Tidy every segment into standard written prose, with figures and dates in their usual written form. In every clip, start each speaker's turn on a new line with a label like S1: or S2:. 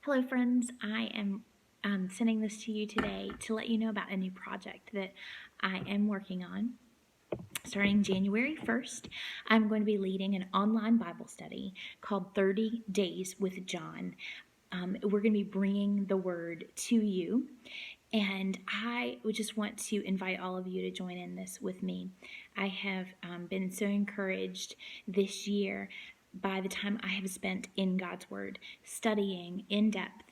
S1: Hello, friends. I am sending this to you today to let you know about a new project that I am working on. Starting January 1st, I'm going to be leading an online Bible study called 30 Days with John. We're going to be bringing the word to you, and I would just want to invite all of you to join in this with me. I have been so encouraged this year by the time I have spent in God's Word, studying in depth,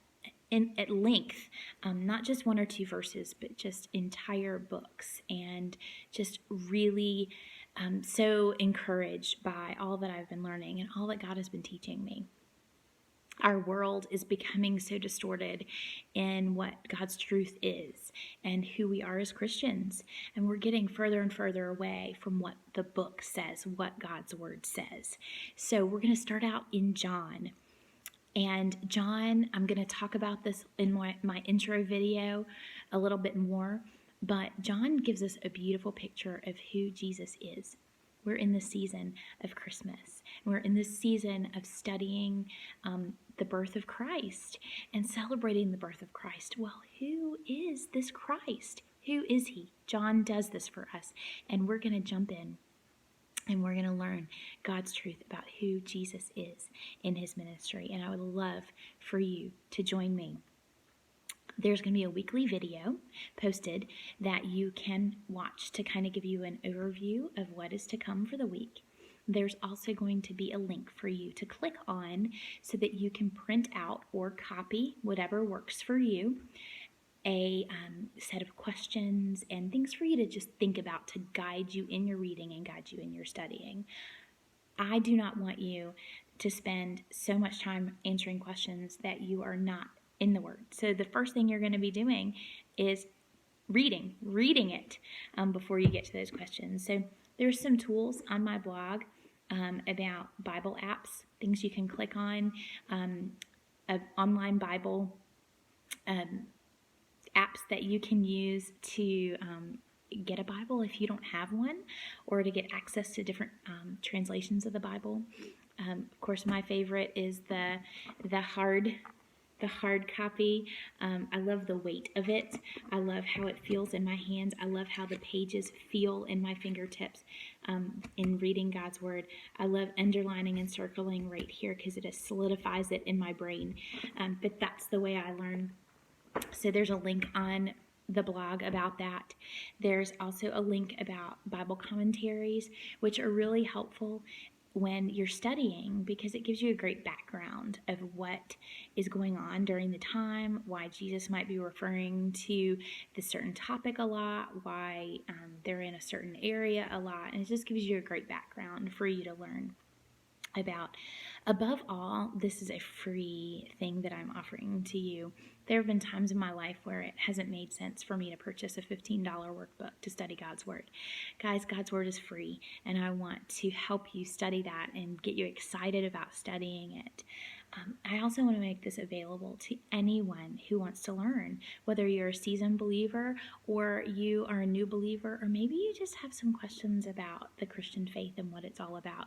S1: at length, not just one or two verses, but just entire books, and just really so encouraged by all that I've been learning and all that God has been teaching me. Our world is becoming so distorted in what God's truth is and who we are as Christians. And we're getting further and further away from what the book says, what God's word says. So we're going to start out in John. And John, I'm going to talk about this in my intro video a little bit more. But John gives us a beautiful picture of who Jesus is. We're in the season of Christmas. We're in this season of studying the birth of Christ and celebrating the birth of Christ. Well, who is this Christ? Who is he? John does this for us, and we're going to jump in and we're going to learn God's truth about who Jesus is in his ministry. And I would love for you to join me. There's going to be a weekly video posted that you can watch to kind of give you an overview of what is to come for the week. There's also going to be a link for you to click on so that you can print out or copy, whatever works for you, a set of questions and things for you to just think about to guide you in your reading and guide you in your studying. I do not want you to spend so much time answering questions that you are not in the Word. So the first thing you're going to be doing is reading it before you get to those questions. So there's some tools on my blog about Bible apps, things you can click on, online Bible apps that you can use to get a Bible if you don't have one, or to get access to different translations of the Bible. Of course, my favorite is the hard copy. I love the weight of it. I love how it feels in my hands. I love how the pages feel in my fingertips in reading God's Word. I love underlining and circling right here because it just solidifies it in my brain. But that's the way I learn. So there's a link on the blog about that. There's also a link about Bible commentaries, which are really helpful when you're studying because it gives you a great background of what is going on during the time, why Jesus might be referring to this certain topic a lot, why they're in a certain area a lot, and it just gives you a great background for you to learn about. Above all, this is a free thing that I'm offering to you. There have been times in my life where it hasn't made sense for me to purchase a $15 workbook to study God's Word. Guys, God's Word is free, and I want to help you study that and get you excited about studying it. I also want to make this available to anyone who wants to learn, whether you're a seasoned believer or you are a new believer, or maybe you just have some questions about the Christian faith and what it's all about.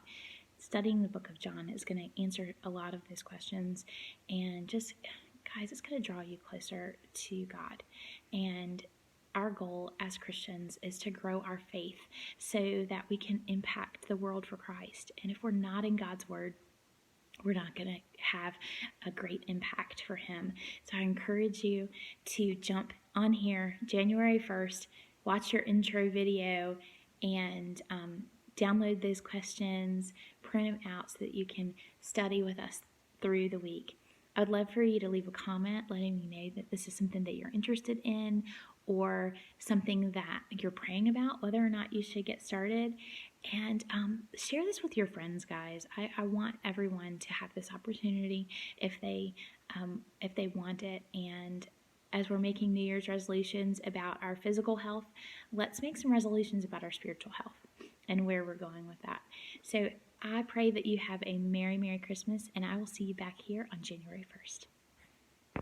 S1: Studying the book of John is going to answer a lot of those questions, and just, guys, it's going to draw you closer to God. And our goal as Christians is to grow our faith so that we can impact the world for Christ. And if we're not in God's Word, we're not going to have a great impact for him. So I encourage you to jump on here January 1st, watch your intro video, and download those questions, print them out so that you can study with us through the week. I'd love for you to leave a comment letting me know that this is something that you're interested in or something that you're praying about, whether or not you should get started. And share this with your friends, guys. I want everyone to have this opportunity if they want it. And as we're making New Year's resolutions about our physical health, let's make some resolutions about our spiritual health and where we're going with that. So I pray that you have a Merry, Merry Christmas, and I will see you back here on January 1st.